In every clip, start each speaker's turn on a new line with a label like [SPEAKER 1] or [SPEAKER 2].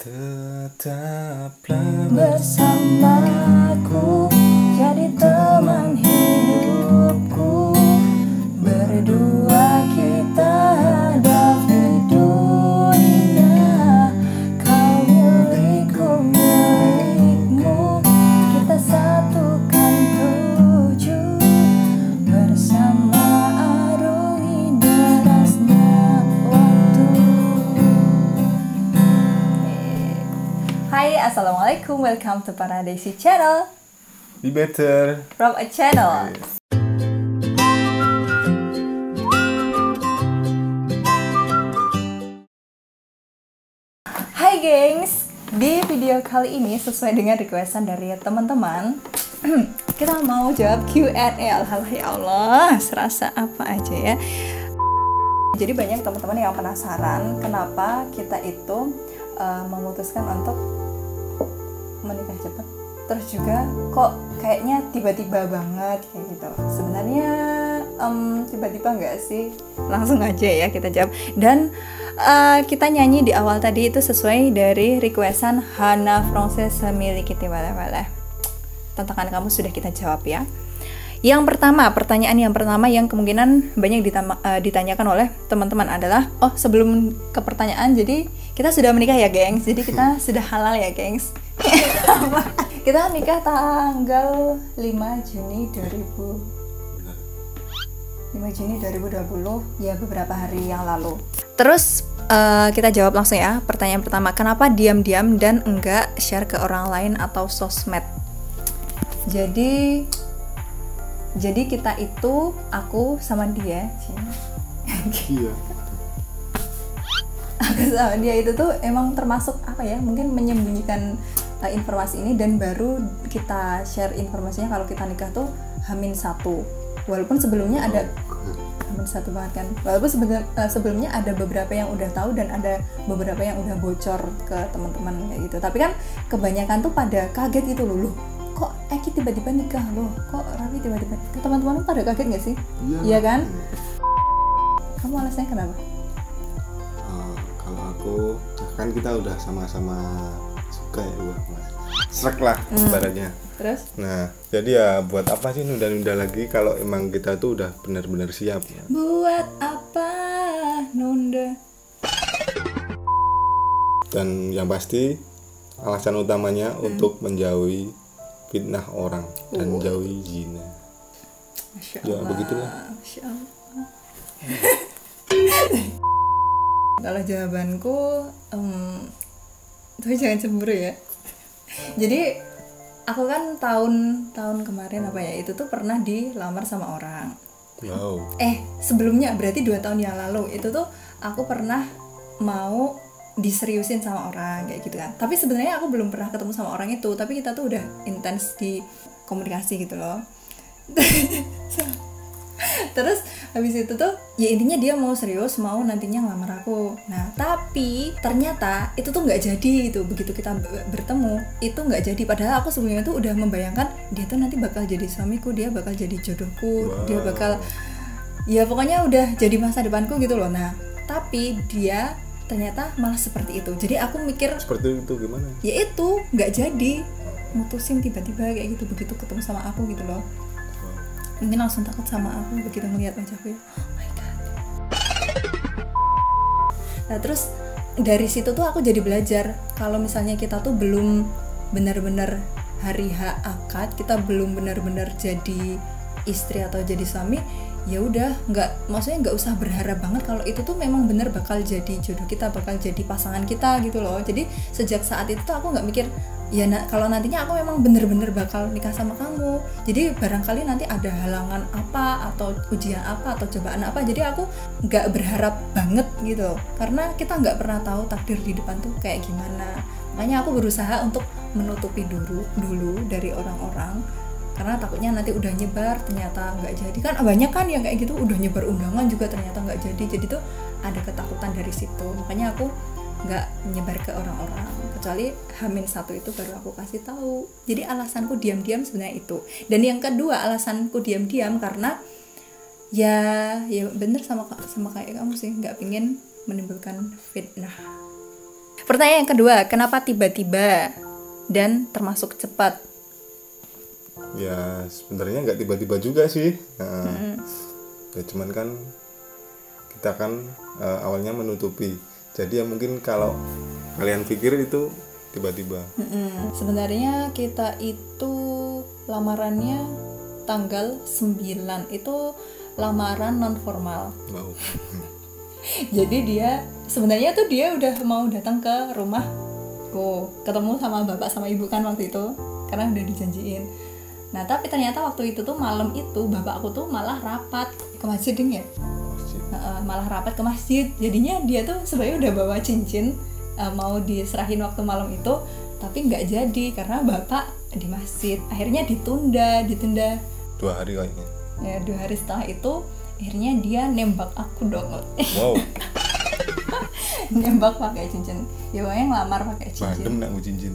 [SPEAKER 1] Tetaplah
[SPEAKER 2] bersamaku, jadi teman hidupku. Berdua kita hadapi dunia. Kau milikku, milikmu, kita satukan tujuh. Bersama arungi derasnya waktu. Hai, assalamualaikum, welcome to Paradesi Channel.
[SPEAKER 1] Be better
[SPEAKER 2] From a channel.
[SPEAKER 1] Yes.
[SPEAKER 2] Hai gengs, di video kali ini sesuai dengan requestan dari teman-teman, kita mau jawab Q&A. Alhamdulillah, ya Allah, serasa apa aja ya. Jadi banyak teman-teman yang penasaran kenapa kita itu memutuskan untuk menikah cepat. Terus juga kok kayaknya tiba-tiba banget kayak gitu. Sebenarnya tiba-tiba nggak sih? Langsung aja ya kita jawab. Dan kita nyanyi di awal tadi itu sesuai dari requestan Hana Frances memiliki tiba-tiba. Tantangan kamu sudah kita jawab ya. Yang pertama, pertanyaan yang pertama yang kemungkinan banyak ditanyakan oleh teman-teman adalah, oh sebelum ke pertanyaan, jadi kita sudah menikah ya gengs, jadi kita sudah halal ya gengs. Kita nikah tanggal 5 Juni 2020 ya, beberapa hari yang lalu. Terus kita jawab langsung ya. Pertanyaan pertama, kenapa diam-diam dan enggak share ke orang lain atau sosmed? Jadi kita itu, aku sama dia,
[SPEAKER 1] Iya.
[SPEAKER 2] aku sama dia itu tuh emang termasuk apa ya, mungkin menyembunyikan informasi ini, dan baru kita share informasinya kalau kita nikah tuh H-1. Walaupun sebelumnya ada H-1 banget kan, walaupun sebelumnya ada beberapa yang udah tahu dan ada beberapa yang udah bocor ke teman-teman kayak gitu. Tapi kan kebanyakan tuh pada kaget gitu loh, kok Eki tiba-tiba nikah loh, kok Raffi tiba-tiba nikah. Teman-teman pada kaget nggak sih? Iya kan? Kamu alasannya kenapa?
[SPEAKER 1] Kalau aku kan kita udah sama-sama suka ya, mas. Srek lah ibaratnya.
[SPEAKER 2] Terus?
[SPEAKER 1] Nah, jadi ya buat apa sih nunda-nunda lagi kalau emang kita tuh udah benar-benar siap ya?
[SPEAKER 2] Buat apa nunda?
[SPEAKER 1] Dan yang pasti alasan utamanya untuk menjauhi fitnah orang dan menjauhi zina.
[SPEAKER 2] Masya
[SPEAKER 1] Ya
[SPEAKER 2] Allah.
[SPEAKER 1] begitulah.
[SPEAKER 2] Masya Allah. Kalau jawabanku, tapi jangan cemburu ya. Jadi aku kan tahun kemarin apa ya, itu tuh pernah dilamar sama orang.
[SPEAKER 1] Wow.
[SPEAKER 2] Sebelumnya berarti 2 tahun yang lalu itu tuh aku pernah mau diseriusin sama orang kayak gitu kan. Tapi sebenarnya aku belum pernah ketemu sama orang itu, tapi kita tuh udah intens di komunikasi gitu loh. Terus habis itu tuh ya intinya dia mau serius, mau nantinya ngelamar aku. Nah tapi ternyata itu tuh nggak jadi. Itu begitu kita bertemu itu nggak jadi, padahal aku sebelumnya tuh udah membayangkan dia tuh nanti bakal jadi suamiku, dia bakal jadi jodohku.
[SPEAKER 1] Wow.
[SPEAKER 2] Dia bakal, ya pokoknya udah jadi masa depanku gitu loh. Nah tapi dia ternyata malah seperti itu. Jadi aku mikir
[SPEAKER 1] Seperti itu gimana?
[SPEAKER 2] ya itu nggak jadi, mutusin tiba-tiba kayak gitu begitu ketemu sama aku gitu loh. Mungkin langsung takut sama aku begitu ngeliat wajahku ya. Oh my god. Nah terus dari situ tuh aku jadi belajar kalau misalnya kita tuh belum benar-benar hari H akad, kita belum benar-benar jadi istri atau jadi suami, ya udah maksudnya nggak usah berharap banget kalau itu tuh memang benar bakal jadi jodoh kita, bakal jadi pasangan kita gitu loh. Jadi sejak saat itu tuh aku nggak mikir ya kalau nantinya aku memang bener-bener bakal nikah sama kamu, jadi barangkali nanti ada halangan apa atau ujian apa atau cobaan apa, jadi aku nggak berharap banget gitu, karena kita nggak pernah tahu takdir di depan tuh kayak gimana. Makanya aku berusaha untuk menutupi dulu dari orang-orang, karena takutnya nanti udah nyebar ternyata nggak jadi. Kan banyak kan yang kayak gitu, udah nyebar undangan juga ternyata nggak jadi tuh ada ketakutan dari situ. Makanya aku nggak nyebar ke orang-orang, kecuali H-1 itu baru aku kasih tahu. Jadi alasanku diam-diam sebenarnya itu. Dan yang kedua alasanku diam-diam karena ya bener sama kayak kamu sih, nggak pingin menimbulkan fitnah. Pertanyaan yang kedua, kenapa tiba-tiba dan termasuk cepat?
[SPEAKER 1] Ya sebenarnya nggak tiba-tiba juga sih. Ya cuman kan kita kan awalnya menutupi. Jadi ya mungkin kalau kalian pikir itu tiba-tiba.
[SPEAKER 2] Sebenarnya kita itu lamarannya tanggal 9, itu lamaran non formal.
[SPEAKER 1] Wow.
[SPEAKER 2] Jadi dia sebenarnya tuh dia udah mau datang ke rumahku, ketemu sama bapak sama ibu kan waktu itu, karena udah dijanjiin. Nah tapi ternyata waktu itu tuh malam itu bapakku tuh malah rapat ke masjid ding ya. Malah rapat ke masjid. Jadinya dia tuh sebenarnya udah bawa cincin mau diserahin waktu malam itu, tapi nggak jadi karena bapak di masjid. Akhirnya ditunda
[SPEAKER 1] 2 hari kayaknya.
[SPEAKER 2] ya 2 hari setelah itu akhirnya dia nembak aku dong.
[SPEAKER 1] Wow.
[SPEAKER 2] Nembak pakai cincin, ya pokoknya ngelamar pakai cincin.
[SPEAKER 1] Bandem nak cincin.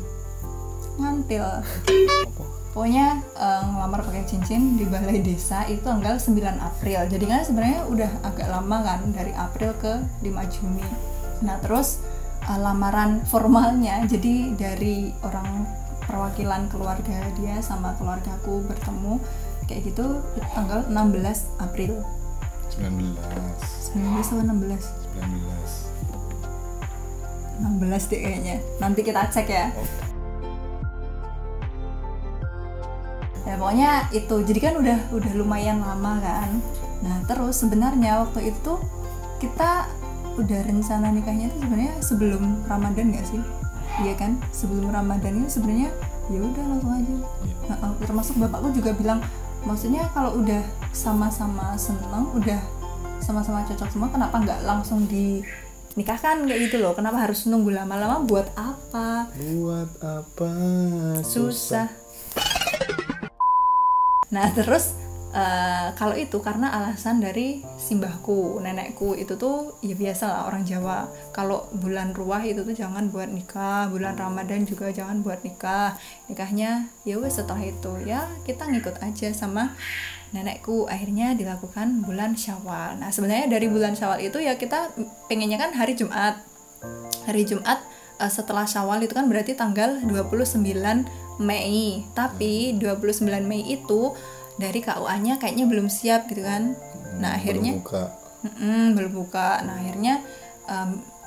[SPEAKER 2] Ngantil. Pokoknya ngelamar pakai cincin di balai desa itu tanggal 9 April. Jadi kan sebenarnya udah agak lama kan, dari April ke 5 Juni. Nah terus lamaran formalnya, jadi dari orang perwakilan keluarga dia sama keluargaku bertemu kayak gitu tanggal 16 April.
[SPEAKER 1] 19
[SPEAKER 2] atau 16? 16 deh kayaknya. Nanti kita cek ya. Ya pokoknya itu. Jadi kan udah lumayan lama kan. Nah, terus sebenarnya waktu itu kita udah rencana nikahnya itu sebenarnya sebelum Ramadan enggak sih? Iya kan? Sebelum Ramadan itu sebenarnya ya udah langsung aja. Termasuk bapakku juga bilang, maksudnya kalau udah sama-sama seneng, udah sama-sama cocok semua, kenapa nggak langsung dinikahkan kayak gitu loh? Kenapa harus nunggu lama-lama? Buat apa? Susah. Nah terus kalau itu karena alasan dari simbahku, nenekku itu tuh ya biasa lah orang Jawa. Kalau bulan ruah itu tuh jangan buat nikah, bulan Ramadan juga jangan buat nikah. Nikahnya ya wes setelah itu ya kita ngikut aja sama nenekku. Akhirnya dilakukan bulan Syawal. Nah sebenarnya dari bulan Syawal itu ya kita pengennya kan hari Jumat. Hari Jumat setelah Syawal itu kan berarti tanggal 29 Mei. Tapi 29 Mei itu dari KUA-nya kayaknya belum siap gitu kan. Nah akhirnya belum buka. Nah akhirnya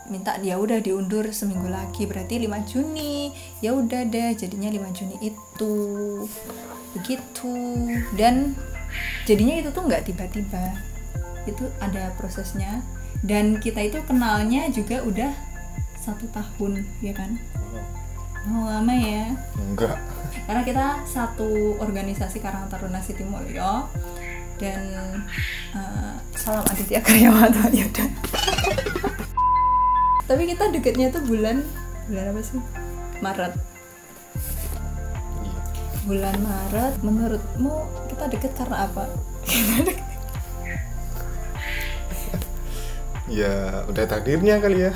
[SPEAKER 2] minta dia udah diundur seminggu lagi, berarti 5 Juni. Ya udah deh, jadinya 5 Juni itu begitu. Dan jadinya itu tuh nggak tiba-tiba, itu ada prosesnya. Dan kita itu kenalnya juga udah 1 tahun ya kan. Lama ya?
[SPEAKER 1] Enggak.
[SPEAKER 2] Karena kita satu organisasi Karang Taruna Sitimulyo dan salam Aditya Karyawata ya udah. Tapi kita deketnya tuh bulan apa sih? Maret. Bulan Maret. Menurutmu kita deket karena apa?
[SPEAKER 1] Ya udah takdirnya kali ya.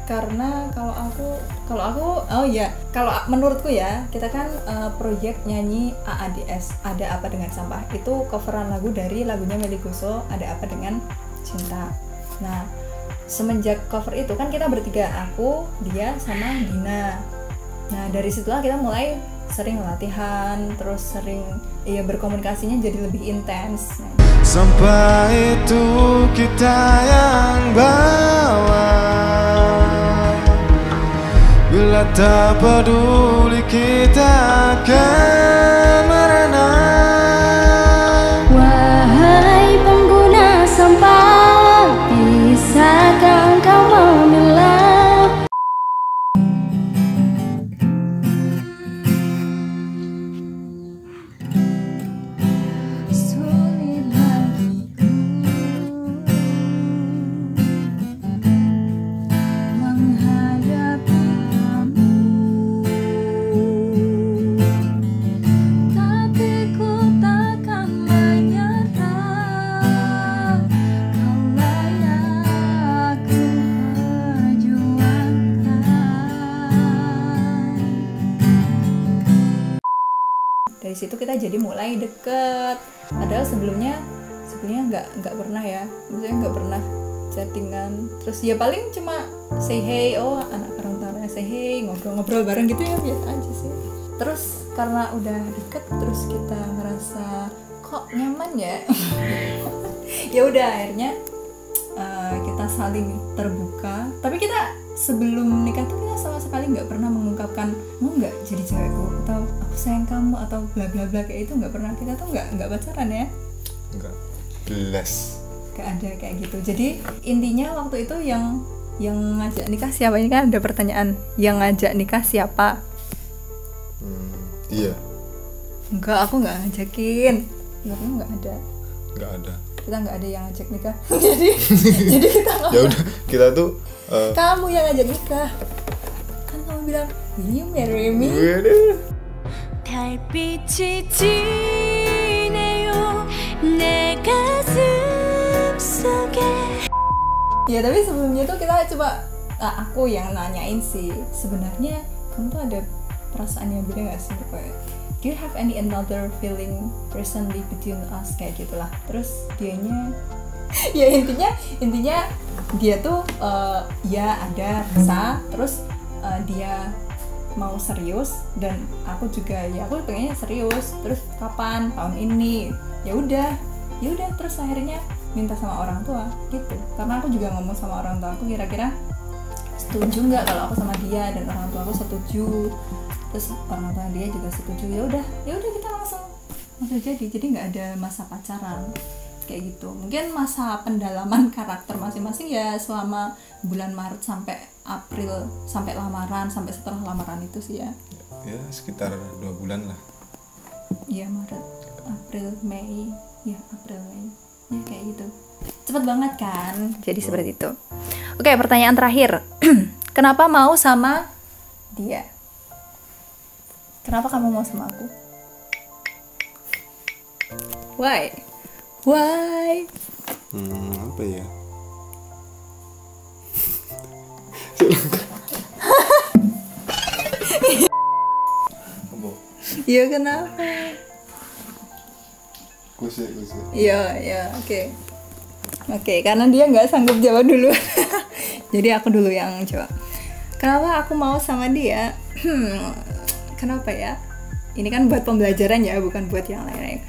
[SPEAKER 2] Karena kalau aku kalau menurutku ya, kita kan proyek nyanyi AADS, Ada Apa Dengan Sampah, itu coveran lagu dari lagunya Melly Goeslaw, Ada Apa Dengan Cinta. Nah semenjak cover itu kan kita bertiga, aku, dia sama Dina. Nah dari situlah kita mulai sering latihan, terus sering berkomunikasinya jadi lebih intens.
[SPEAKER 3] Sampai itu kita yang bawa, bila tak peduli kita akan merana.
[SPEAKER 4] Wahai pengguna sampah, bisakah kau memilah? Sulit bagiku menghadapi kamu, tapi ku takkan menyerah. Kaulah yang aku perjuangkan.
[SPEAKER 2] Dari situ kita jadi mulai deket. Padahal sebelumnya nggak pernah ya, maksudnya nggak pernah chattingan, terus ya paling cuma say hey, oh anak perantara say hey, ngobrol-ngobrol bareng gitu ya, biasa aja sih. Terus karena udah deket, terus kita ngerasa kok nyaman ya. Ya udah akhirnya kita saling terbuka. Tapi kita sebelum nikah tuh kita sama sekali nggak pernah mengungkapkan mau nggak jadi cewekku atau aku sayang kamu atau bla bla bla kayak itu, nggak pernah. Kita tuh nggak pacaran ya.
[SPEAKER 1] Enggak. Bless.
[SPEAKER 2] Gak ada kayak gitu. Jadi intinya waktu itu yang ngajak nikah siapa? Ini kan ada pertanyaan, yang ngajak nikah siapa?
[SPEAKER 1] Iya.
[SPEAKER 2] Enggak, aku nggak ngajakin. Nggak ada.
[SPEAKER 1] Nggak ada.
[SPEAKER 2] Kita nggak ada yang ngajak nikah. jadi kita nggak.
[SPEAKER 1] Ya udah, kita tuh
[SPEAKER 2] Kamu yang ngajak nikah. Kan kamu bilang, will you marry me?
[SPEAKER 4] 달빛이 지네요 내 가슴 속에.
[SPEAKER 2] Ya tapi sebelumnya tuh kita coba, aku yang nanyain sih, sebenarnya kamu tuh ada perasaan yang beda gak sih? Kayak, do you have any another feeling recently between us, kayak gitulah. Terus dianya ya intinya dia tuh ya ada rasa, terus dia mau serius dan aku juga ya aku pengennya serius. Terus kapan? Tahun ini. Ya udah terus akhirnya minta sama orang tua gitu, karena aku juga ngomong sama orang tua aku kira-kira setuju nggak kalau aku sama dia, dan orang tua aku setuju, terus orang tua dia juga setuju. Ya udah kita langsung jadi nggak ada masa pacaran kayak gitu. Mungkin masa pendalaman karakter masing-masing ya selama bulan Maret sampai April, sampai lamaran, sampai setelah lamaran itu sih ya
[SPEAKER 1] sekitar 2 bulan lah.
[SPEAKER 2] Iya, Maret, April, Mei ya kayak gitu. Cepet banget kan, jadi seperti itu. Oke, pertanyaan terakhir. Kenapa mau sama dia? Kenapa kamu mau sama aku? Why?
[SPEAKER 1] Apa ya?
[SPEAKER 2] Iya, kenapa?
[SPEAKER 1] Kusik.
[SPEAKER 2] Iya, oke, karena dia nggak sanggup jawab dulu. Jadi aku dulu yang jawab. Kenapa aku mau sama dia? Kenapa ya? Ini kan buat pembelajaran ya, bukan buat yang lain-lain.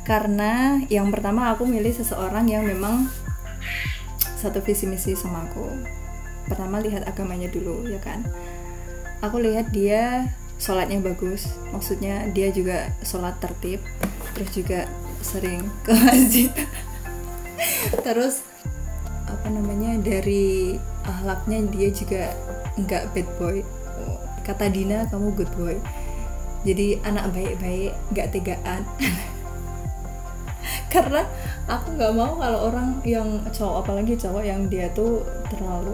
[SPEAKER 2] Karena yang pertama aku milih seseorang yang memang satu visi misi sama aku. Pertama lihat agamanya dulu, ya kan. Aku lihat dia sholatnya bagus, maksudnya dia juga sholat tertib, terus juga sering ke masjid. Terus dari akhlaknya dia juga nggak bad boy. Kata Dina, kamu good boy. Jadi anak baik-baik, nggak tegaan. Karena aku nggak mau kalau orang yang cowok, apalagi cowok yang dia tuh terlalu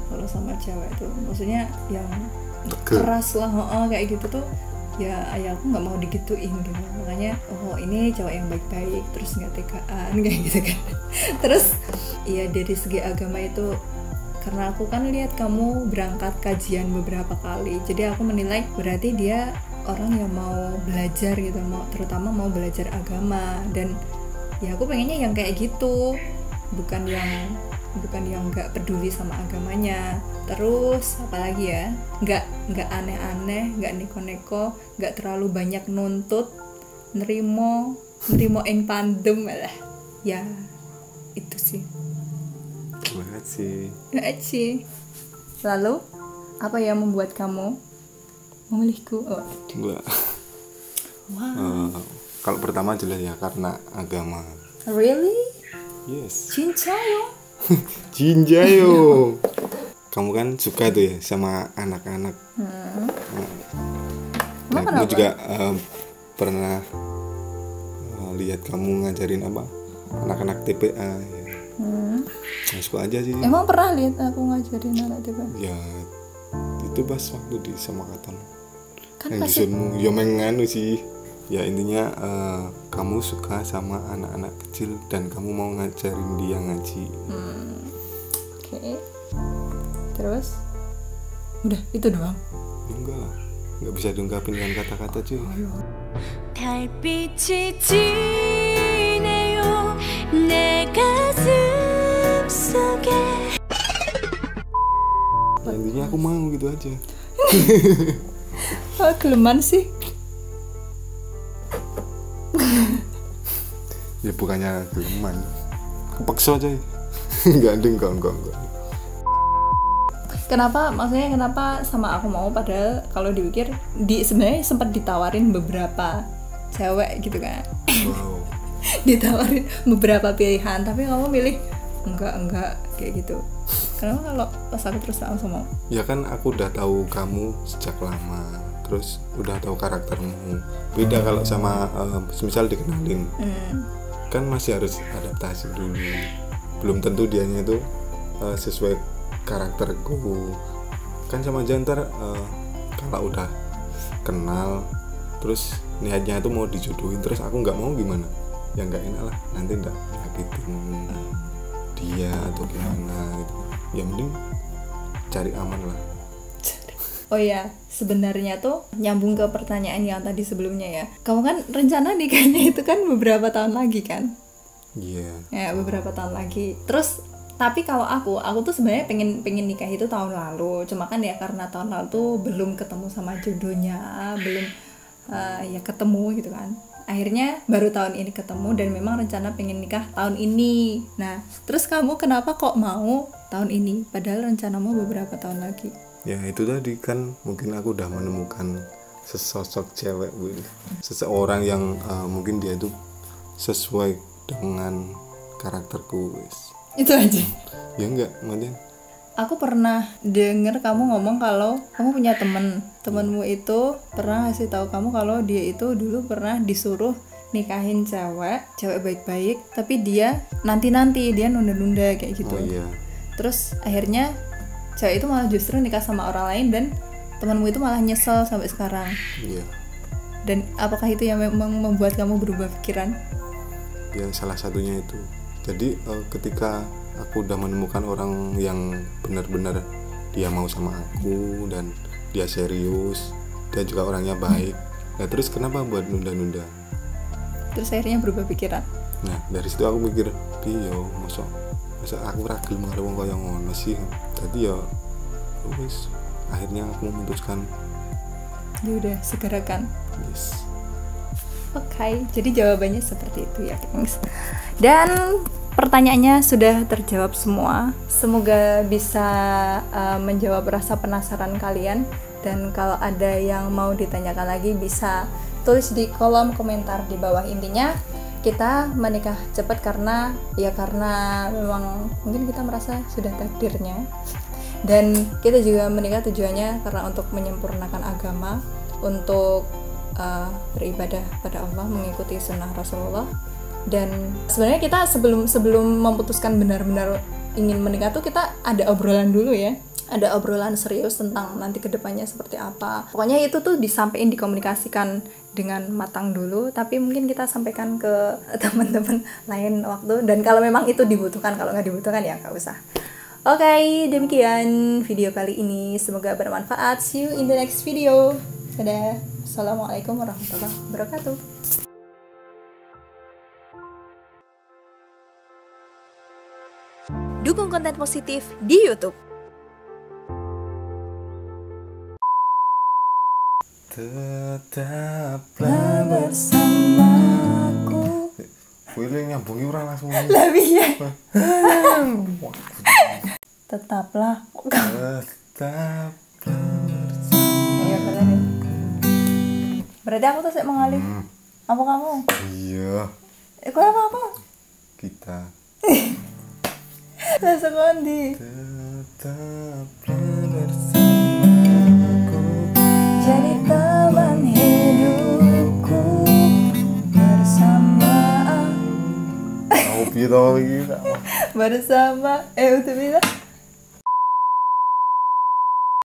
[SPEAKER 2] kalau sama cewek tuh, maksudnya yang keras lah, kayak gitu tuh ya aku nggak mau digituin gitu. Makanya ini cowok yang baik-baik, terus nggak tegaan kayak gitu kan. Terus ya dari segi agama itu, karena aku kan lihat kamu berangkat kajian beberapa kali, jadi aku menilai berarti dia orang yang mau belajar gitu, terutama mau belajar agama. Dan ya aku pengennya yang kayak gitu, bukan yang nggak peduli sama agamanya. Terus apalagi ya, nggak aneh-aneh, nggak neko-neko, nggak terlalu banyak nuntut, nerimo ing pandem lah ya. Itu sih.
[SPEAKER 1] Banget sih.
[SPEAKER 2] Lalu apa yang membuat kamu memilihku?
[SPEAKER 1] Enggak.
[SPEAKER 2] Wow.
[SPEAKER 1] Kalau pertama jelas ya karena agama.
[SPEAKER 2] Really?
[SPEAKER 1] Yes.
[SPEAKER 2] Cincayo.
[SPEAKER 1] Kamu kan suka tuh ya sama anak-anak.
[SPEAKER 2] Emang
[SPEAKER 1] Aku
[SPEAKER 2] kenapa?
[SPEAKER 1] juga pernah lihat kamu ngajarin anak-anak TPA ya. Suka aja sih.
[SPEAKER 2] Emang pernah lihat aku ngajarin anak TPA?
[SPEAKER 1] Ya itu pas waktu di Samakatan.
[SPEAKER 2] Kan
[SPEAKER 1] Yang
[SPEAKER 2] pasti
[SPEAKER 1] disuruh ya menganu sih. Ya intinya kamu suka sama anak-anak kecil dan kamu mau ngajarin dia ngaji.
[SPEAKER 2] Oke. Terus udah itu doang.
[SPEAKER 1] Enggak lah, nggak bisa diungkapin dengan kata-kata cuy.
[SPEAKER 4] 달빛이 지네요 내 가슴 속에
[SPEAKER 1] Ya, intinya aku mau gitu aja.
[SPEAKER 2] Oh, geleman sih.
[SPEAKER 1] Ya bukannya geman, kepaksa aja. Enggak.
[SPEAKER 2] Maksudnya kenapa sama aku mau, padahal kalau dipikir sebenarnya sempat ditawarin beberapa cewek gitu kan.
[SPEAKER 1] Wow.
[SPEAKER 2] Ditawarin beberapa pilihan, tapi kamu milih enggak kayak gitu. Kenapa kalau pas aku terus langsung mau?
[SPEAKER 1] Ya kan aku udah tahu kamu sejak lama, terus udah tahu karaktermu. Beda kalau sama misal dikenalin, kan masih harus adaptasi dulu. Belum tentu dianya itu sesuai karakterku. Kan sama aja ntar kalau udah kenal, terus niatnya itu mau dijodohin, terus aku nggak mau gimana? Ya nggak enak lah, nanti nggak nyakitin dia atau gimana gitu. Ya mending cari aman lah.
[SPEAKER 2] Oh ya, sebenarnya tuh nyambung ke pertanyaan yang tadi sebelumnya ya. Kamu kan rencana nikahnya itu kan beberapa tahun lagi kan?
[SPEAKER 1] Iya.
[SPEAKER 2] Ya, beberapa tahun lagi. Terus tapi kalau aku tuh sebenarnya pengen nikah itu tahun lalu. Cuma kan ya karena tahun lalu tuh belum ketemu sama jodohnya, belum ya ketemu gitu kan. Akhirnya baru tahun ini ketemu dan memang rencana pengen nikah tahun ini. Nah, terus kamu kenapa kok mau tahun ini? Padahal rencanamu beberapa tahun lagi.
[SPEAKER 1] Ya itu tadi kan mungkin aku udah menemukan sesosok cewek, seseorang yang mungkin dia itu sesuai dengan karakterku, wis.
[SPEAKER 2] Itu aja.
[SPEAKER 1] Ya enggak, maksudnya
[SPEAKER 2] Aku pernah denger kamu ngomong kalau kamu punya temenmu itu pernah ngasih tahu kamu kalau dia itu dulu pernah disuruh nikahin cewek baik-baik, tapi dia nanti dia nunda-nunda kayak gitu.
[SPEAKER 1] Oh iya.
[SPEAKER 2] Terus akhirnya cewek itu malah justru nikah sama orang lain dan temanmu itu malah nyesel sampai sekarang.
[SPEAKER 1] Iya.
[SPEAKER 2] Dan apakah itu yang memang membuat kamu berubah pikiran?
[SPEAKER 1] Ya salah satunya itu. Jadi ketika aku udah menemukan orang yang benar-benar dia mau sama aku dan dia serius, dia juga orangnya baik. Nah terus kenapa buat nunda-nunda?
[SPEAKER 2] Terus akhirnya berubah pikiran.
[SPEAKER 1] Nah dari situ aku mikir, piyo, masa aku ragil mengarep wong kaya ngono sih. Tadi ya wis akhirnya aku memutuskan
[SPEAKER 2] Ya udah segerakan.
[SPEAKER 1] yes.
[SPEAKER 2] Oke, jadi jawabannya seperti itu ya, gengs. Dan pertanyaannya sudah terjawab semua. Semoga bisa menjawab rasa penasaran kalian. Dan kalau ada yang mau ditanyakan lagi bisa tulis di kolom komentar di bawah. Intinya kita menikah cepat karena memang mungkin kita merasa sudah takdirnya. Dan kita juga menikah tujuannya karena untuk menyempurnakan agama, untuk beribadah pada Allah, mengikuti sunnah Rasulullah. Dan sebenarnya kita sebelum memutuskan benar-benar ingin menikah tuh kita ada obrolan dulu ya, ada obrolan serius tentang nanti kedepannya seperti apa. Pokoknya itu tuh disampaikan, dikomunikasikan dengan matang dulu, tapi mungkin kita sampaikan ke teman-teman lain waktu. Dan kalau memang itu dibutuhkan, kalau nggak dibutuhkan ya nggak usah. Oke, demikian video kali ini, semoga bermanfaat. See you in the next video. Dadah. Assalamualaikum warahmatullahi wabarakatuh.
[SPEAKER 4] Dukung konten positif di YouTube.
[SPEAKER 1] Tetaplah
[SPEAKER 2] Bersamaku.
[SPEAKER 1] Wih, nyambungi orang langsung.
[SPEAKER 2] Lebih ya. Tetaplah.
[SPEAKER 1] Tetaplah
[SPEAKER 2] Iya benar. Berarti aku tuh sih mengalih. Apa kamu?
[SPEAKER 1] iya,
[SPEAKER 2] Kau apa?
[SPEAKER 1] kita
[SPEAKER 2] Langsung kondi.
[SPEAKER 1] tetaplah bersamaku.
[SPEAKER 2] Jadi teman hidupku bersama.
[SPEAKER 1] Mau piye to iki?
[SPEAKER 2] Bersama. Udah bilang.